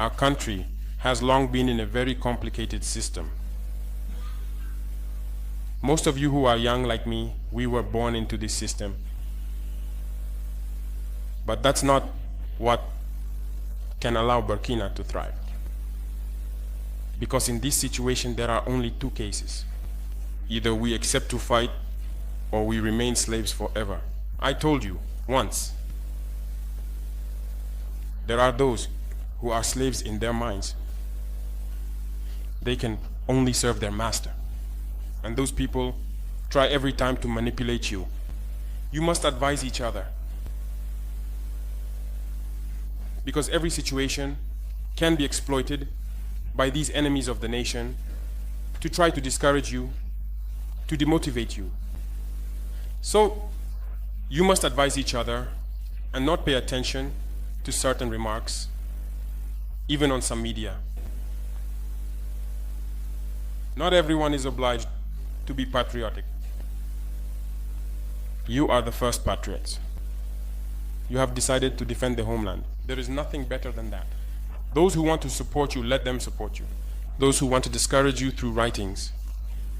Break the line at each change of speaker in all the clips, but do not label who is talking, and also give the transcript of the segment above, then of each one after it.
Our country has long been in a very complicated system. Most of you who are young like me, we were born into this system. But that's not what can allow Burkina to thrive. Because in this situation, there are only two cases. Either we accept to fight, or we remain slaves forever. I told you once, there are those who are slaves in their minds. They can only serve their master. And those people try every time to manipulate you. You must advise each other. Because every situation can be exploited by these enemies of the nation to try to discourage you, to demotivate you. So you must advise each other and not pay attention to certain remarks, even on some media. Not everyone is obliged to be patriotic. You are the first patriots. You have decided to defend the homeland. There is nothing better than that. Those who want to support you, let them support you. Those who want to discourage you through writings,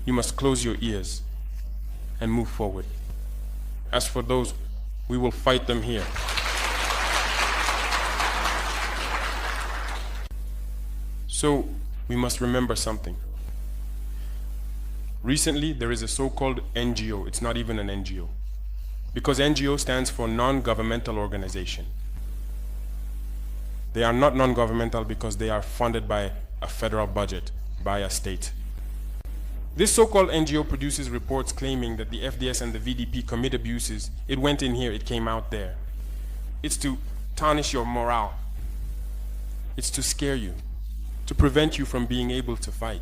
you must close your ears and move forward. As for those, we will fight them here. So, we must remember something. Recently, there is a so-called NGO. It's not even an NGO. Because NGO stands for non-governmental organization. They are not non-governmental because they are funded by a federal budget, by a state. This so-called NGO produces reports claiming that the FDS and the VDP commit abuses. It went in here, it came out there. It's to tarnish your morale. It's to scare you, to prevent you from being able to fight.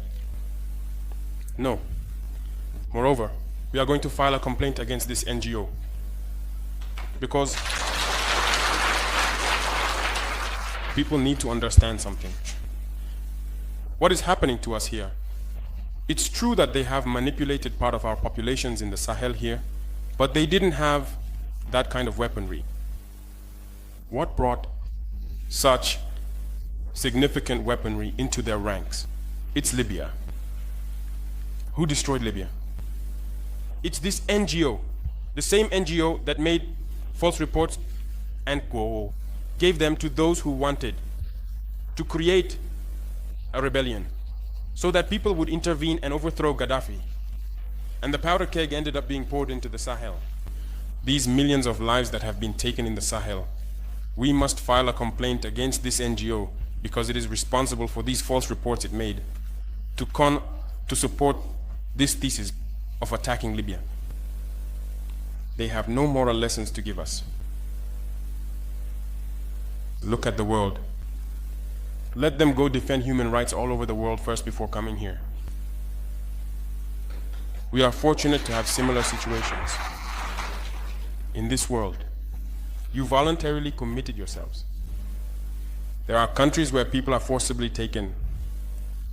No. Moreover, we are going to file a complaint against this NGO because people need to understand something. What is happening to us here? It's true that they have manipulated part of our populations in the Sahel here, but they didn't have that kind of weaponry. What brought such significant weaponry into their ranks? It's Libya. Who destroyed Libya? It's this NGO, the same NGO that made false reports and gave them to those who wanted to create a rebellion so that people would intervene and overthrow Gaddafi. And the powder keg ended up being poured into the Sahel. These millions of lives that have been taken in the Sahel, we must file a complaint against this NGO because it is responsible for these false reports it made to support this thesis of attacking Libya. They have no moral lessons to give us. Look at the world. Let them go defend human rights all over the world first before coming here. We are fortunate to have similar situations. In this world, you voluntarily committed yourselves. There are countries where people are forcibly taken,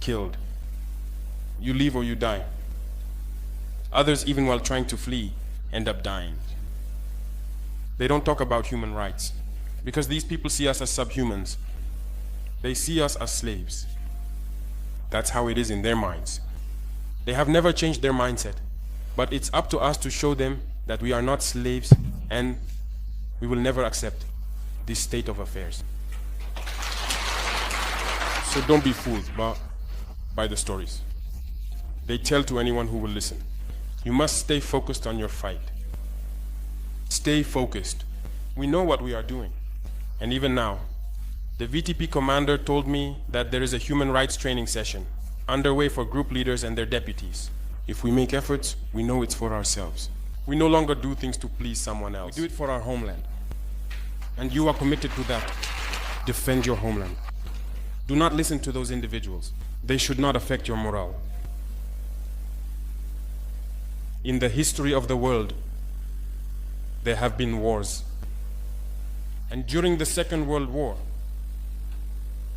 killed. You leave or you die. Others, even while trying to flee, end up dying. They don't talk about human rights because these people see us as subhumans. They see us as slaves. That's how it is in their minds. They have never changed their mindset, but it's up to us to show them that we are not slaves and we will never accept this state of affairs. So don't be fooled by the stories. They tell to anyone who will listen. You must stay focused on your fight. Stay focused. We know what we are doing. And even now, the VTP commander told me that there is a human rights training session underway for group leaders and their deputies. If we make efforts, we know it's for ourselves. We no longer do things to please someone else. We do it for our homeland. And you are committed to that. Defend your homeland. Do not listen to those individuals. They should not affect your morale. In the history of the world, there have been wars. And during the Second World War,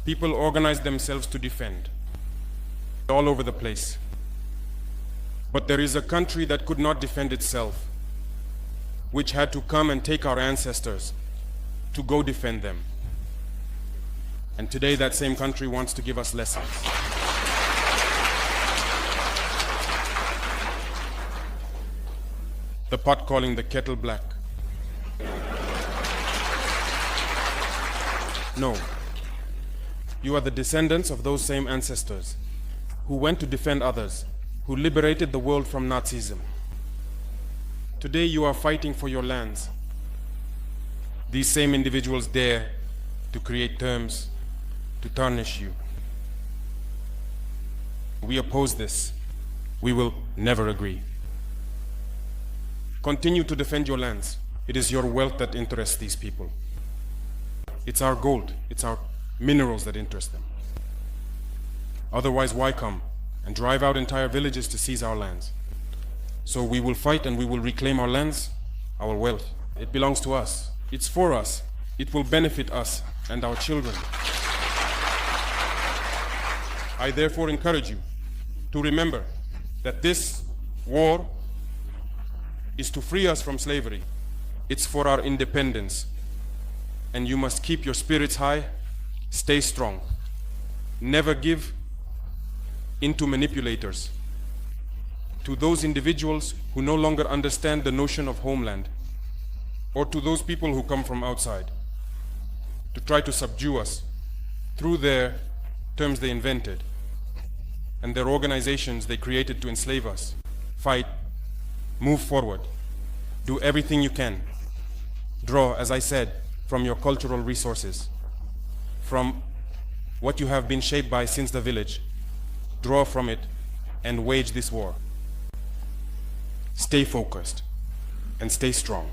people organized themselves to defend all over the place. But there is a country that could not defend itself, which had to come and take our ancestors to go defend them. And today that same country wants to give us lessons. The pot calling the kettle black. No. You are the descendants of those same ancestors who went to defend others, who liberated the world from Nazism. Today you are fighting for your lands. These same individuals dare to create terms to tarnish you. We oppose this. We will never agree. Continue to defend your lands. It is your wealth that interests these people. It's our gold, it's our minerals that interest them. Otherwise, why come and drive out entire villages to seize our lands? So we will fight and we will reclaim our lands, our wealth. It belongs to us. It's for us. It will benefit us and our children. I therefore encourage you to remember that this war is to free us from slavery. It's for our independence. And you must keep your spirits high, stay strong. Never give in to manipulators, to those individuals who no longer understand the notion of homeland, or to those people who come from outside to try to subdue us through their terms they invented and their organizations they created to enslave us. Fight, move forward, do everything you can. Draw, as I said, from your cultural resources, from what you have been shaped by since the village. Draw from it and wage this war. Stay focused and stay strong.